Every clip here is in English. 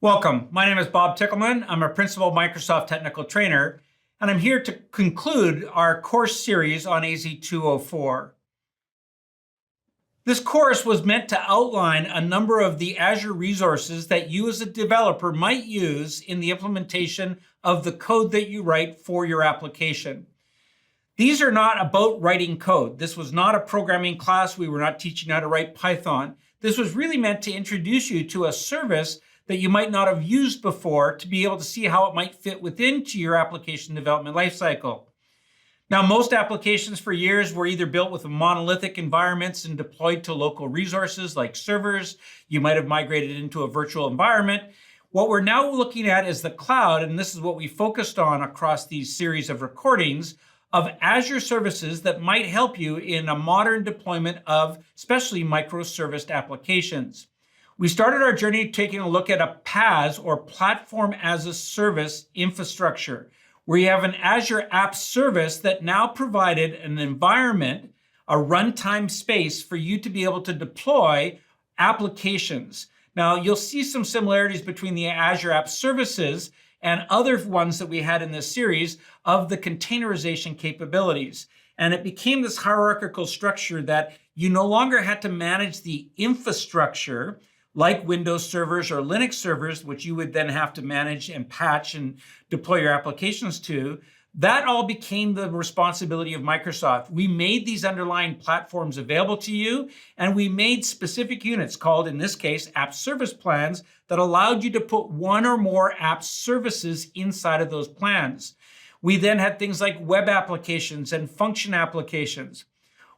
Welcome. My name is Bob Tickleman. I'm a Principal Microsoft Technical Trainer, and I'm here to conclude our course series on AZ-204. This course was meant to outline a number of the Azure resources that you as a developer might use in the implementation of the code that you write for your application. These are not about writing code. This was not a programming class. We were not teaching how to write Python. This was really meant to introduce you to a service that you might not have used before to be able to see how it might fit within your application development lifecycle. Now, most applications for years were either built with monolithic environments and deployed to local resources like servers. You might have migrated into a virtual environment. What we're now looking at is the cloud, and this is what we focused on across these series of recordings of Azure services that might help you in a modern deployment of especially microservice applications. We started our journey taking a look at a PaaS, or Platform as a Service infrastructure, where you have an Azure App Service that now provided an environment, a runtime space for you to be able to deploy applications. Now, you'll see some similarities between the Azure App Services and other ones that we had in this series of the containerization capabilities. And it became this hierarchical structure that you no longer had to manage the infrastructure like Windows servers or Linux servers, which you would then have to manage and patch and deploy your applications to. That all became the responsibility of Microsoft. We made these underlying platforms available to you, and we made specific units called, in this case, app service plans that allowed you to put one or more app services inside of those plans. We then had things like web applications and function applications.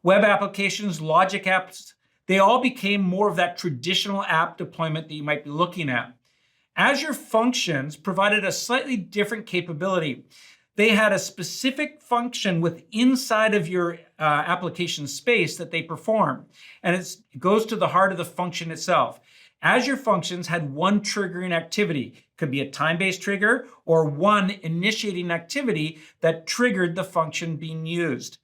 Web applications, logic apps, they all became more of that traditional app deployment that you might be looking at. Azure Functions provided a slightly different capability. They had a specific function inside of your application space that they perform, and it goes to the heart of the function itself. Azure Functions had one triggering activity. It could be a time-based trigger or one initiating activity that triggered the function being used.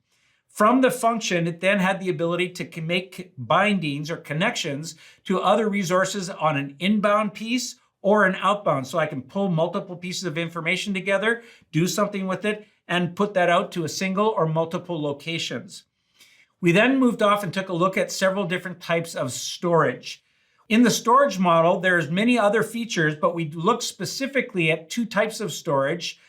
From the function, it then had the ability to make bindings or connections to other resources on an inbound piece or an outbound. So I can pull multiple pieces of information together, do something with it, and put that out to a single or multiple locations. We then moved off and took a look at several different types of storage. In the storage model, there's many other features, but we looked specifically at two types of storage: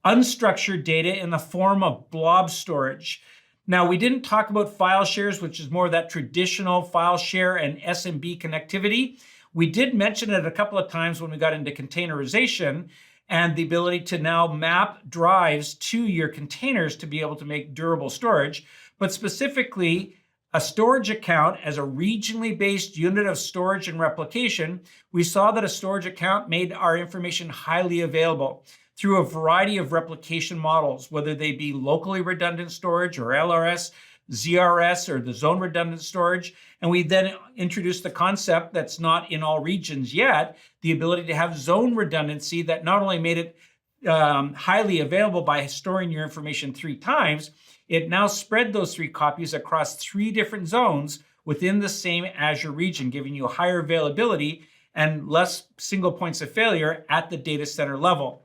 unstructured data in the form of blob storage. Now, we didn't talk about file shares, which is more of that traditional file share and SMB connectivity. We did mention it a couple of times when we got into containerization and the ability to now map drives to your containers to be able to make durable storage. But specifically, a storage account as a regionally based unit of storage and replication, we saw that a storage account made our information highly available through a variety of replication models, whether they be locally redundant storage or LRS, ZRS, or the zone redundant storage. And we then introduced the concept that's not in all regions yet, the ability to have zone redundancy that not only made it highly available by storing your information 3 times, it now spread those 3 copies across 3 different zones within the same Azure region, giving you higher availability and less single points of failure at the data center level.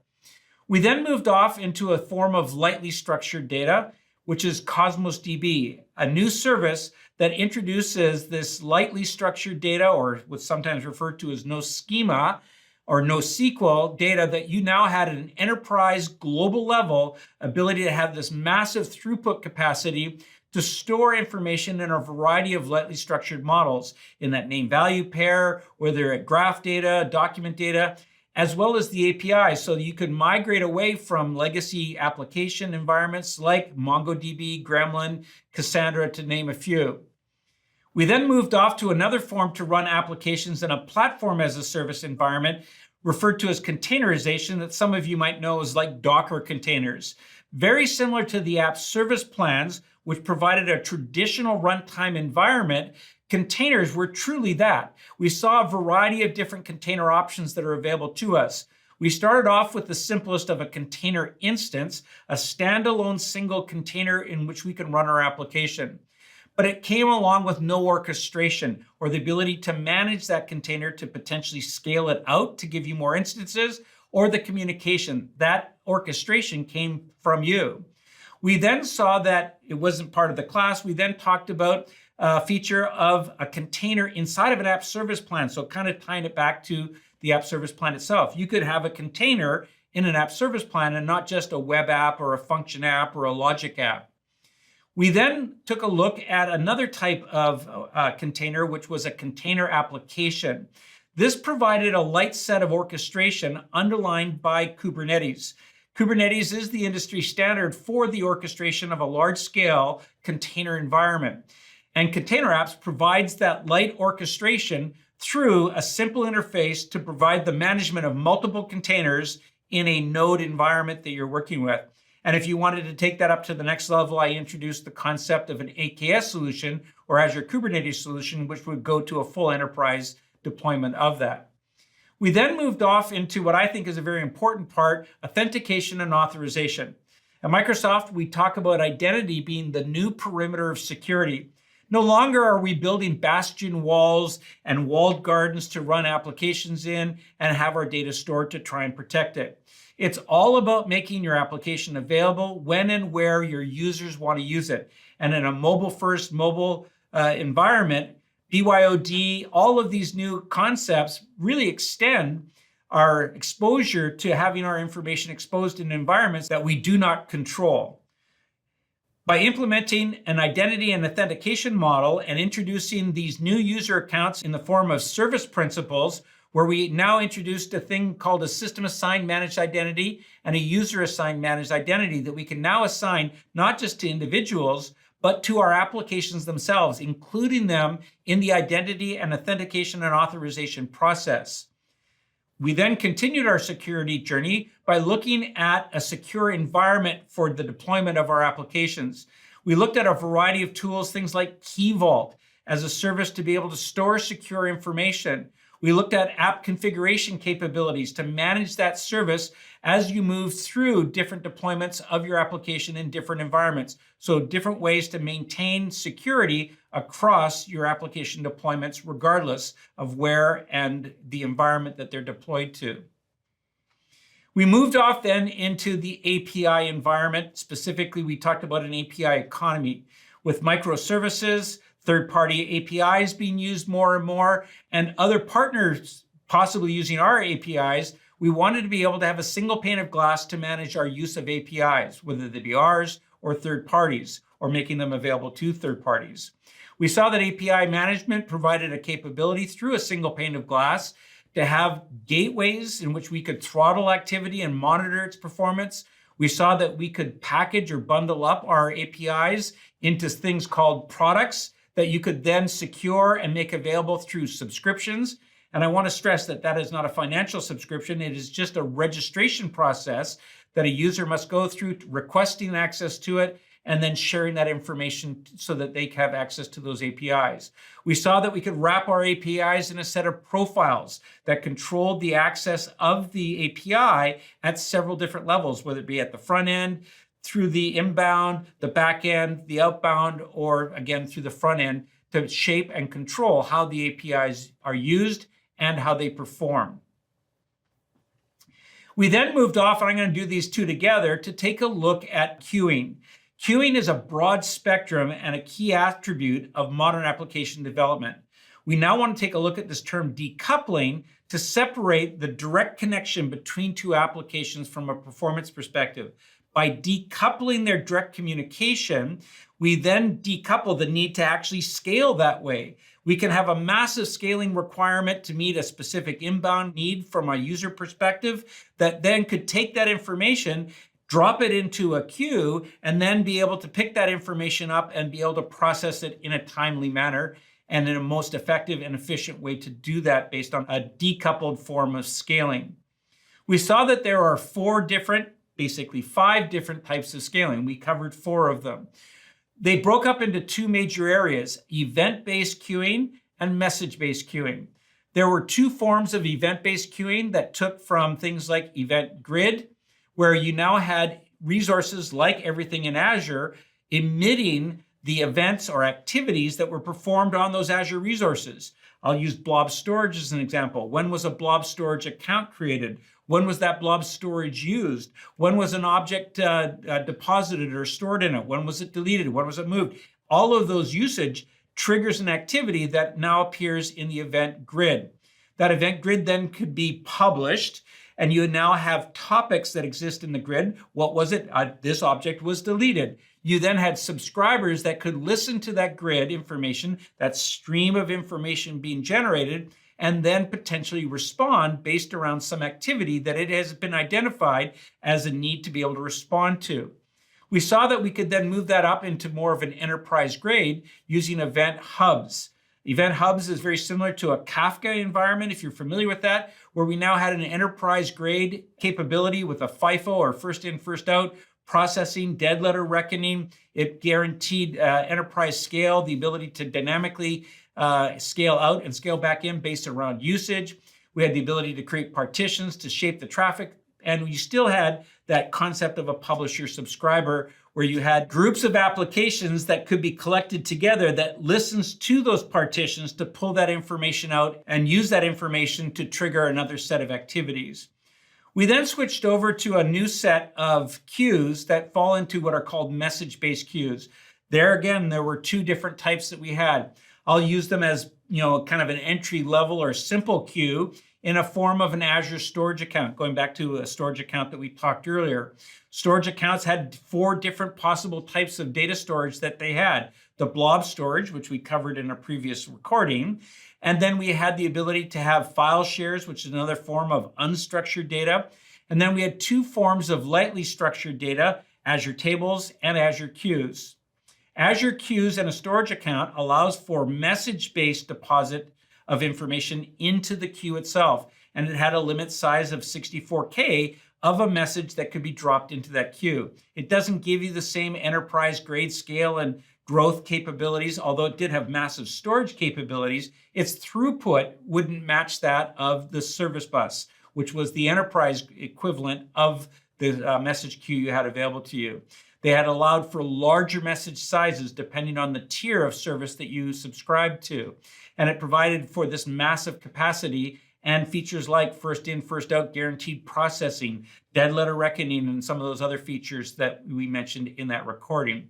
We then moved off into a form of lightly structured data, which is Cosmos DB, a new service that introduces this lightly structured data, or what's sometimes referred to as no schema or NoSQL data, that you now had at an enterprise global level ability to have this massive throughput capacity to store information in a variety of lightly structured models in that name value pair, whether at graph data, document data, as well as the API, so that you could migrate away from legacy application environments like MongoDB, Gremlin, Cassandra, to name a few. We then moved off to another form to run applications in a platform as a service environment, referred to as containerization, that some of you might know as like Docker containers. Very similar to the app service plans, which provided a traditional runtime environment. Containers were truly that. We saw a variety of different container options that are available to us. We started off with the simplest of a container instance, a standalone single container in which we can run our application. but it came along with no orchestration or the ability to manage that container to potentially scale it out to give you more instances, or the communication. That orchestration came from you. We then saw that it wasn't part of the class. We then talked about a feature of a container inside of an app service plan. So kind of tying it back to the app service plan itself. You could have a container in an app service plan and not just a web app or a function app or a logic app. We then took a look at another type of container, which was a container application. This provided a light set of orchestration underlined by Kubernetes. Kubernetes is the industry standard for the orchestration of a large-scale container environment. And Container Apps provides that light orchestration through a simple interface to provide the management of multiple containers in a node environment that you're working with. And if you wanted to take that up to the next level, I introduced the concept of an AKS solution or Azure Kubernetes solution, which would go to a full enterprise deployment of that. We then moved off into what I think is a very important part, authentication and authorization. At Microsoft, we talk about identity being the new perimeter of security. No longer are we building bastion walls and walled gardens to run applications in and have our data stored to try and protect it. It's all about making your application available when and where your users want to use it. And in a mobile-first mobile environment, BYOD, all of these new concepts really extend our exposure to having our information exposed in environments that we do not control. By implementing an identity and authentication model and introducing these new user accounts in the form of service principals, where we now introduced a thing called a system-assigned managed identity and a user-assigned managed identity that we can now assign not just to individuals, but to our applications themselves, including them in the identity and authentication and authorization process. We then continued our security journey by looking at a secure environment for the deployment of our applications. We looked at a variety of tools, things like Key Vault as a service to be able to store secure information. We looked at app configuration capabilities to manage that service as you move through different deployments of your application in different environments. So different ways to maintain security across your application deployments, regardless of where and the environment that they're deployed to. We moved off then into the API environment. Specifically, we talked about an API economy with microservices, third-party APIs being used more and more, and other partners possibly using our APIs. We wanted to be able to have a single pane of glass to manage our use of APIs, whether they be ours or third parties, or making them available to third parties. We saw that API management provided a capability through a single pane of glass to have gateways in which we could throttle activity and monitor its performance. We saw that we could package or bundle up our APIs into things called products that you could then secure and make available through subscriptions. And I want to stress that that is not a financial subscription. It is just a registration process that a user must go through, requesting access to it, and then sharing that information so that they have access to those APIs. We saw that we could wrap our APIs in a set of profiles that controlled the access of the API at several different levels, whether it be at the front end, through the inbound, the back end, the outbound, or again, through the front end to shape and control how the APIs are used and how they perform. We then moved off, and I'm going to do these two together, to take a look at queuing. Queuing is a broad spectrum and a key attribute of modern application development. We now want to take a look at this term decoupling to separate the direct connection between two applications from a performance perspective. By decoupling their direct communication, we then decouple the need to actually scale that way. We can have a massive scaling requirement to meet a specific inbound need from a user perspective that then could take that information, drop it into a queue, and then be able to pick that information up and be able to process it in a timely manner and in a most effective and efficient way to do that based on a decoupled form of scaling. We saw that there are basically five different types of scaling. We covered 4 of them. They broke up into 2 major areas, event-based queuing and message-based queuing. There were 2 forms of event-based queuing that took from things like Event Grid, where you now had resources like everything in Azure emitting the events or activities that were performed on those Azure resources. I'll use blob storage as an example. When was a blob storage account created? When was that blob storage used? When was an object deposited or stored in it? When was it deleted? When was it moved? All of those usage triggers an activity that now appears in the event grid. That event grid then could be published, and you now have topics that exist in the grid. What was it? This object was deleted. You then had subscribers that could listen to that grid information, that stream of information being generated, and then potentially respond based around some activity that it has been identified as a need to be able to respond to. We saw that we could then move that up into more of an enterprise grade using event hubs. Event hubs is very similar to a Kafka environment, if you're familiar with that, where we now had an enterprise grade capability with a FIFO or first in, first out, processing, dead letter reckoning. It guaranteed enterprise scale, the ability to dynamically scale out and scale back in based around usage. We had the ability to create partitions to shape the traffic. And you still had that concept of a publisher subscriber where you had groups of applications that could be collected together that listens to those partitions to pull that information out and use that information to trigger another set of activities. We then switched over to a new set of queues that fall into what are called message-based queues. There again, there were two different types that we had. I'll use them as, kind of an entry level or simple queue in a form of an Azure storage account, going back to a storage account that we talked earlier. Storage accounts had 4 different possible types of data storage that they had. The blob storage, which we covered in a previous recording. And then we had the ability to have file shares, which is another form of unstructured data. And then we had 2 forms of lightly structured data, Azure Tables and Azure Queues. Azure Queues and a storage account allows for message-based deposit of information into the queue itself. And it had a limit size of 64K of a message that could be dropped into that queue. It doesn't give you the same enterprise grade scale and growth capabilities, although it did have massive storage capabilities. Its throughput wouldn't match that of the service bus, which was the enterprise equivalent of the message queue you had available to you. They had allowed for larger message sizes depending on the tier of service that you subscribed to. And it provided for this massive capacity and features like first in, first out guaranteed processing, dead letter reckoning, and some of those other features that we mentioned in that recording.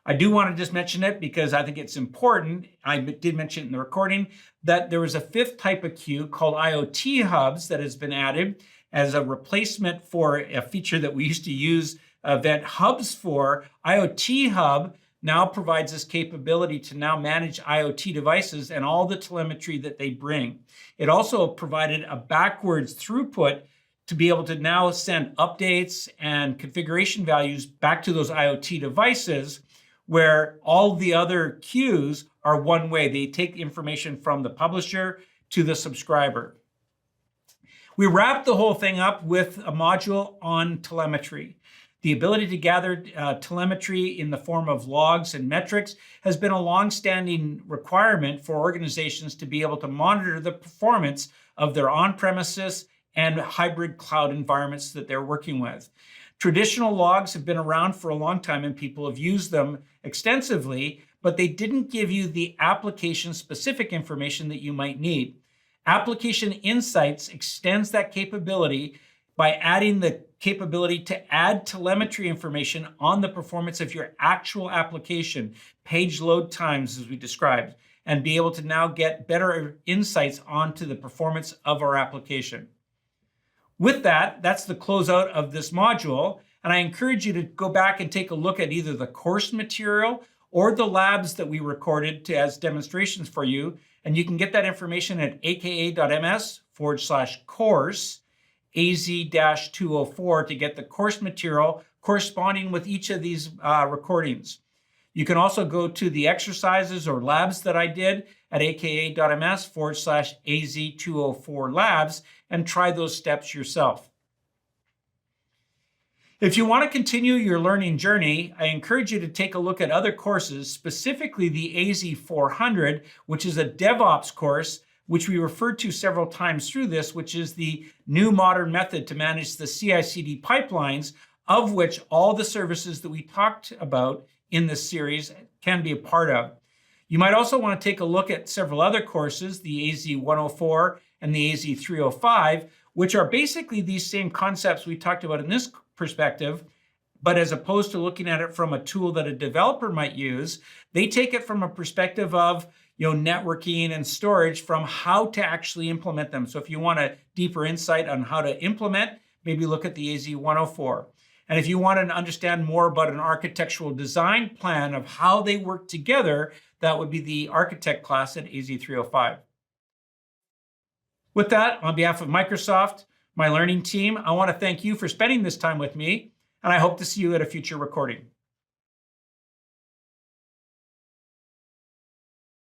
I do want to just mention it because I think it's important. I did mention it in the recording that there was a 5th type of queue called IoT hubs that has been added as a replacement for a feature that we used to use event hubs for. IoT hub now provides this capability to now manage IoT devices and all the telemetry that they bring. It also provided a backwards throughput to be able to now send updates and configuration values back to those IoT devices, where all the other queues are one way. They take information from the publisher to the subscriber. We wrapped the whole thing up with a module on telemetry. The ability to gather telemetry in the form of logs and metrics has been a long-standing requirement for organizations to be able to monitor the performance of their on-premises and hybrid cloud environments that they're working with. Traditional logs have been around for a long time and people have used them extensively, but they didn't give you the application-specific information that you might need. Application Insights extends that capability by adding the capability to add telemetry information on the performance of your actual application, page load times as we described, and be able to now get better insights onto the performance of our application. With that, that's the closeout of this module, and I encourage you to go back and take a look at either the course material or the labs that we recorded as demonstrations for you, and you can get that information at aka.ms/course AZ-204 to get the course material corresponding with each of these recordings. You can also go to the exercises or labs that I did at aka.ms/AZ-204 labs and try those steps yourself. If you want to continue your learning journey, I encourage you to take a look at other courses, specifically the AZ-400, which is a DevOps course, which we referred to several times through this, which is the new modern method to manage the CI/CD pipelines, of which all the services that we talked about in this series can be a part of. You might also want to take a look at several other courses, the AZ-104 and the AZ-305, which are basically these same concepts we talked about in this perspective, but as opposed to looking at it from a tool that a developer might use, they take it from a perspective of networking and storage, from how to actually implement them. So if you want a deeper insight on how to implement, maybe look at the AZ-104. And if you want to understand more about an architectural design plan of how they work together, that would be the architect class at AZ-305. With that, on behalf of Microsoft, my learning team, I want to thank you for spending this time with me, and I hope to see you at a future recording.